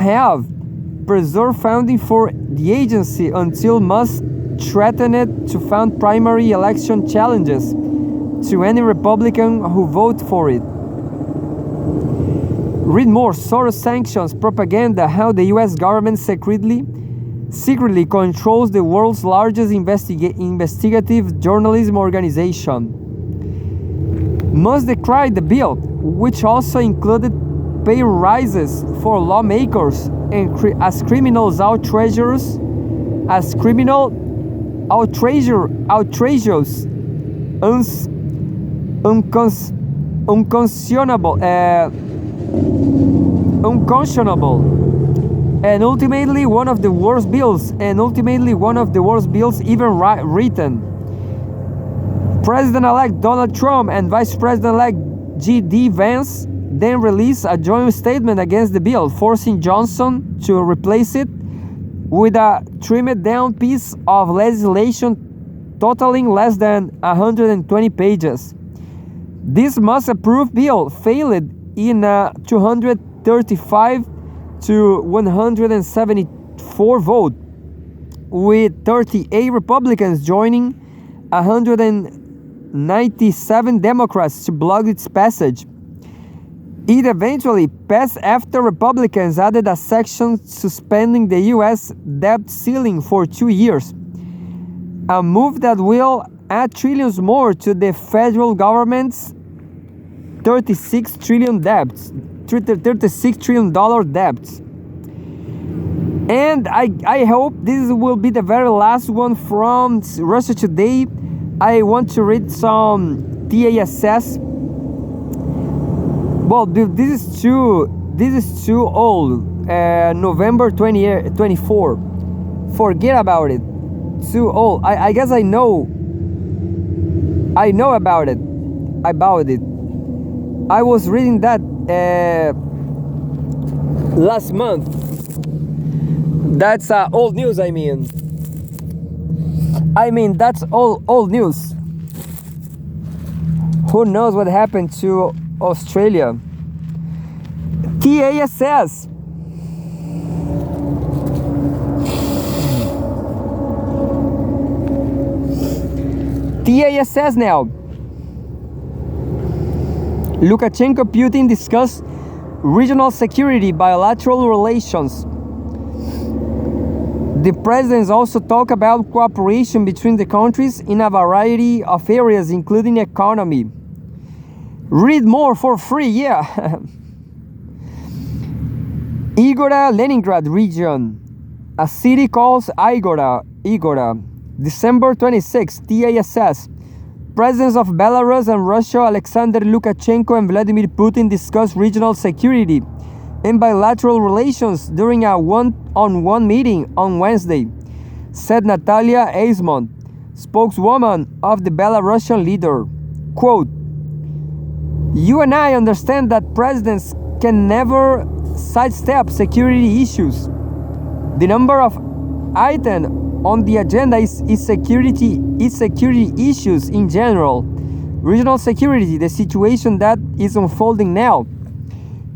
have preserved funding for the agency until Musk threatened to fund primary election challenges to any Republican who vote for it. Read more. Soros sanctions propaganda, how the US government secretly controls the world's largest investigative journalism organization. Musk decried the bill, which also included pay rises for lawmakers and as criminals outrageous, unconscionable, and ultimately one of the worst bills, even written. President-elect Donald Trump and Vice President-elect J.D. Vance then released a joint statement against the bill, forcing Johnson to replace it with a trimmed-down piece of legislation totaling less than 120 pages. This Musk-approved bill failed in a 235 to 174 vote, with 38 Republicans joining 197 Democrats to block its passage. It eventually passed after Republicans added a section suspending the U.S. debt ceiling for 2 years, a move that will add trillions more to the federal government's $36 trillion debts. And I hope this will be the very last one from Russia Today. I want to read some TASS. Well, this is too old. November 2024. Forget about it. Too old. I guess I know about it. I was reading that last month. That's old news. I mean that's old news. Who knows what happened to Australia? TASS. TASS now. Lukashenko Putin discuss regional security, bilateral relations. The presidents also talk about cooperation between the countries in a variety of areas, including economy. Read more for free, yeah. Igora, Leningrad region. A city called Igora. December 26, TASS. Presidents of Belarus and Russia, Alexander Lukashenko and Vladimir Putin, discussed regional security and bilateral relations during a one-on-one meeting on Wednesday, said Natalia Eisman, spokeswoman of the Belarusian leader. Quote, "You and I understand that presidents can never sidestep security issues. The number of items on the agenda is security issues in general, regional security, the situation that is unfolding now,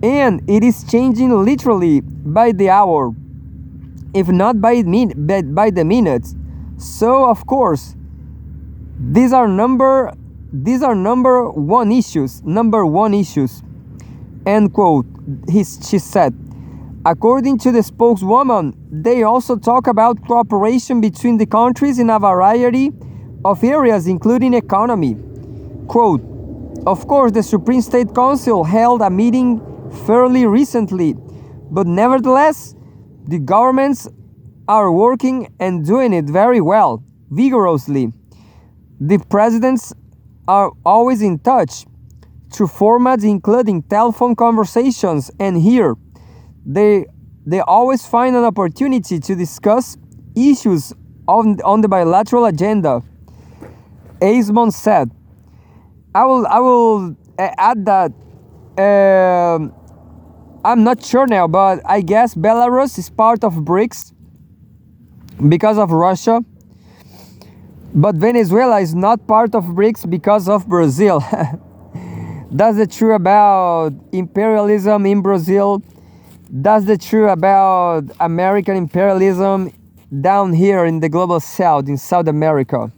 and it is changing literally by the hour, if not by the minute. So of course, these are number one issues. End quote. She said. According to the spokeswoman, they also talk about cooperation between the countries in a variety of areas, including economy. Quote, "Of course, the Supreme State Council held a meeting fairly recently, but nevertheless, the governments are working and doing it very well, vigorously. The presidents are always in touch through formats including telephone conversations, and here, they always find an opportunity to discuss issues on the bilateral agenda," Eisman said. I will add that I'm not sure now, but I guess Belarus is part of BRICS because of Russia, but Venezuela is not part of BRICS because of Brazil. That's the truth about imperialism in Brazil. That's the truth about American imperialism down here in the global south, in South America.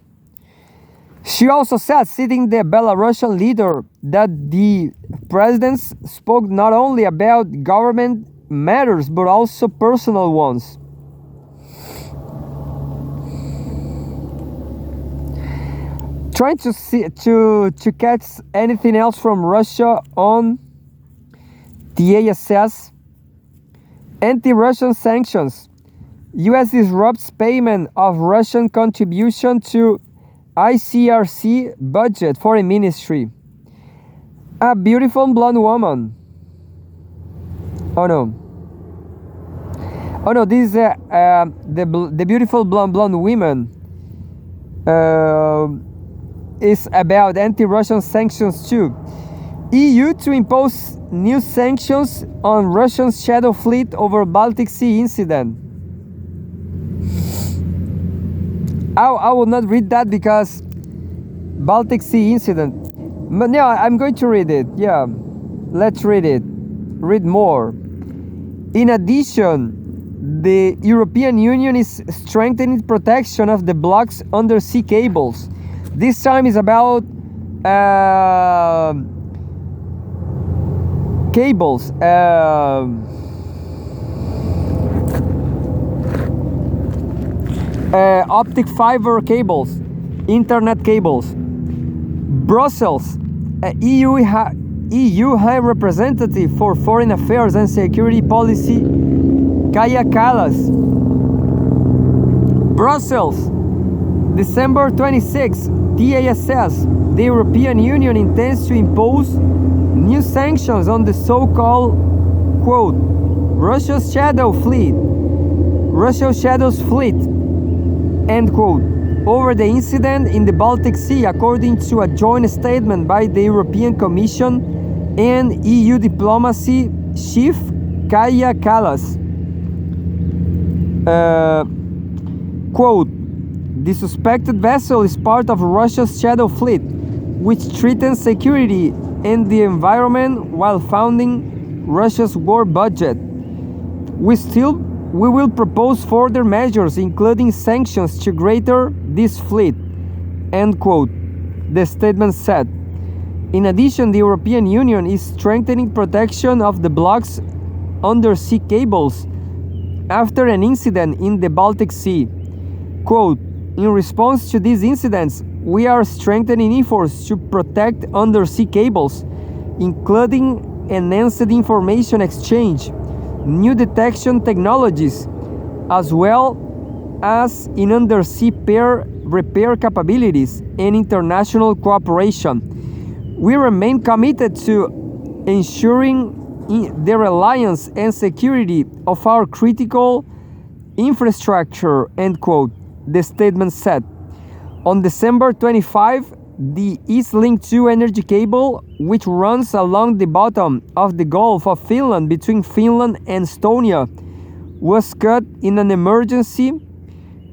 She also said, citing the Belarusian leader, that the presidents spoke not only about government matters but also personal ones. Trying to see to catch anything else from Russia on the ASS. Anti-Russian sanctions. U.S. disrupts payment of Russian contribution to ICRC budget foreign ministry. A beautiful blonde woman. Oh no. Oh no, this is the beautiful blonde woman is about anti-Russian sanctions too. EU to impose new sanctions on Russian shadow fleet over Baltic Sea incident. I will not read that because Baltic Sea incident. But no, I'm going to read it. Yeah, let's read it. Read more. In addition, the European Union is strengthening protection of the bloc's undersea cables. This time is about cables. Optic fiber cables, internet cables. Brussels, EU High Representative for Foreign Affairs and Security Policy, Kaja Kallas. Brussels, December 26, TASS. The European Union intends to impose new sanctions on the so-called, quote, Russia's Shadow's fleet, end quote, over the incident in the Baltic Sea, according to a joint statement by the European Commission and EU diplomacy chief Kaja Kallas. Quote, the suspected vessel is part of Russia's Shadow Fleet, which threatens security and the environment while funding Russia's war budget. We will propose further measures, including sanctions to greater this fleet, end quote, the statement said. In addition, the European Union is strengthening protection of the bloc's undersea cables after an incident in the Baltic Sea. Quote, in response to these incidents, we are strengthening efforts to protect undersea cables, including enhanced information exchange, new detection technologies, as well as in undersea repair capabilities and international cooperation. We remain committed to ensuring the reliance and security of our critical infrastructure, end quote, the statement said. On December 25, the EastLink 2 energy cable, which runs along the bottom of the Gulf of Finland between Finland and Estonia, was cut in an emergency.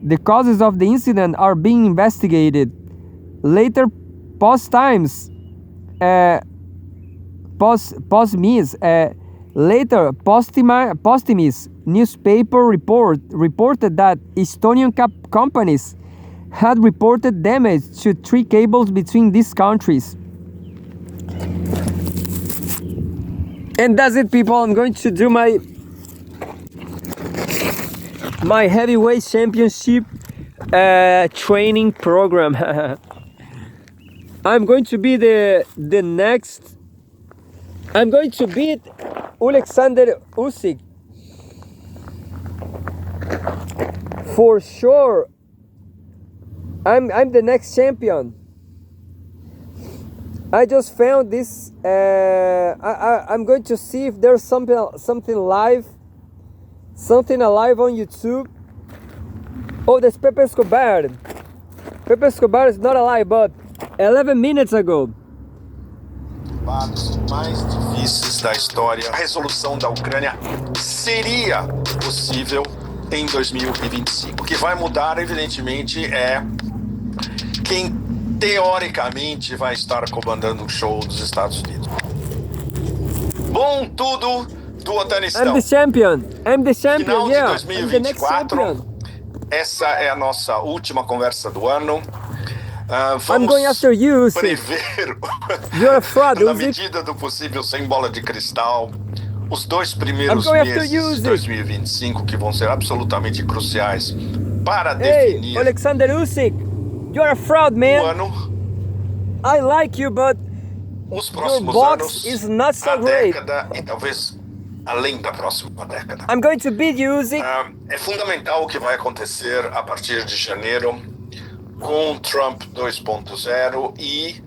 The causes of the incident are being investigated. Later, Postimis newspaper reported that Estonian companies had reported damage to 3 cables between these countries. And that's it, people. I'm going to do my heavyweight championship training program. I'm going to be the next. I'm going to beat Alexander Usyk for sure. I'm the next champion. I just found this. I'm going to see if there's something alive on YouTube. Oh, that's Pepe Escobar. Pepe Escobar is not alive, but 11 minutes ago. Mais difíceis da história. A resolução da Ucrânia seria possível em 2025. O que vai mudar, evidentemente, é quem teoricamente vai estar comandando o show dos Estados Unidos. Bom, tudo do I'm Afeganistão. the champion. I'm the champion, Final de yeah. I'm the next 2024. champion. Essa é a nossa última conversa do ano. I'm Vamos going after you, Usyk. prever, You're a fraud, na Usyk. medida do possível, sem bola de cristal, os 2 I'm primeiros going after meses you, de Usyk. 2025 que vão ser absolutamente cruciais para Hey, definir Alexander Usyk. You're a fraud, o man. ano, I like you, but os próximos box anos, is not so a great. década e talvez além da próxima década. I'm going to beat you, Usyk. É fundamental o que vai acontecer a partir de janeiro com Trump 2.0 e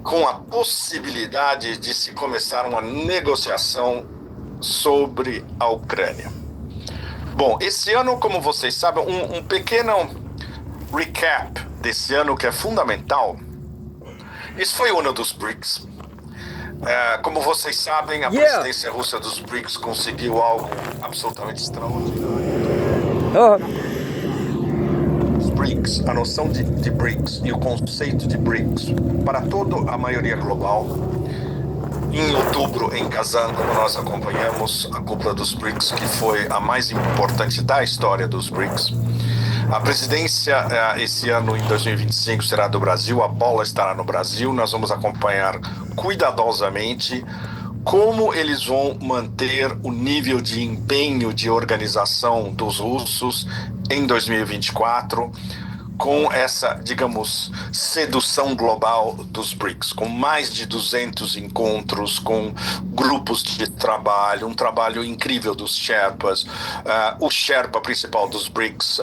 com a possibilidade de se começar uma negociação sobre a Ucrânia. Bom, esse ano, como vocês sabem, um pequeno recap desse ano que é fundamental. Esse foi o ano dos BRICS. Como vocês sabem, a presidência russa dos BRICS conseguiu algo absolutamente extraordinário. Os BRICS, a noção de BRICS e o conceito de BRICS para toda a maioria global. Em outubro, em Kazan, como nós acompanhamos a cúpula dos BRICS, que foi a mais importante da história dos BRICS. A presidência esse ano, em 2025, será do Brasil, a bola estará no Brasil. Nós vamos acompanhar cuidadosamente como eles vão manter o nível de empenho de organização dos russos em 2024, com essa, digamos, sedução global dos BRICS, com mais de 200 encontros, com grupos de trabalho, um trabalho incrível dos Sherpas, o Sherpa principal dos BRICS,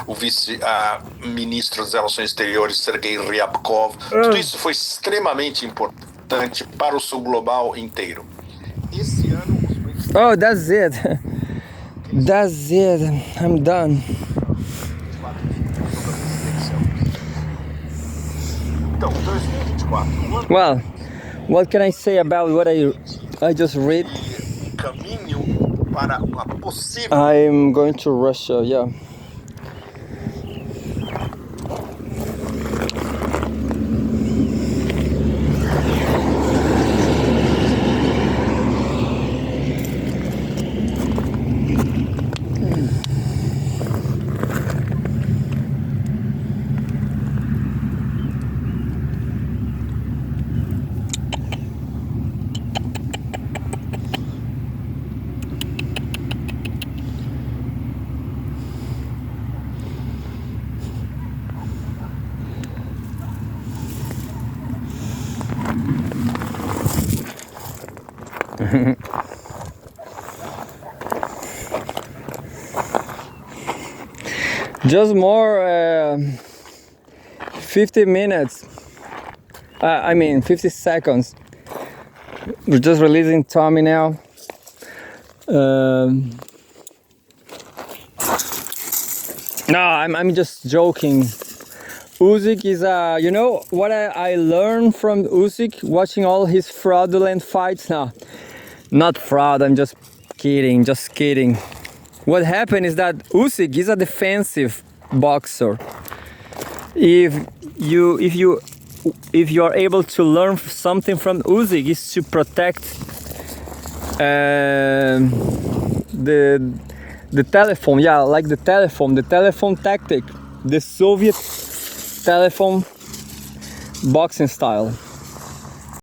o vice-ministro das Relações Exteriores, Sergei Ryabkov. Tudo isso foi extremamente importante para o sul global inteiro. Esse ano, os BRICS... Oh, that's it. That's it. I'm done. Então, 2024. Well, what can I say about what I just read? Caminho para uma possível... I'm going to Russia, yeah. Just more 50 minutes. I mean 50 seconds. We're just releasing Tommy now. No, I'm just joking. Usyk is you know what I learned from Usyk watching all his fraudulent fights? No, not fraud, I'm just kidding. What happened is that Usyk is a defensive boxer. If you are able to learn something from Usyk, is to protect the telephone, yeah, like the telephone tactic, the Soviet telephone boxing style.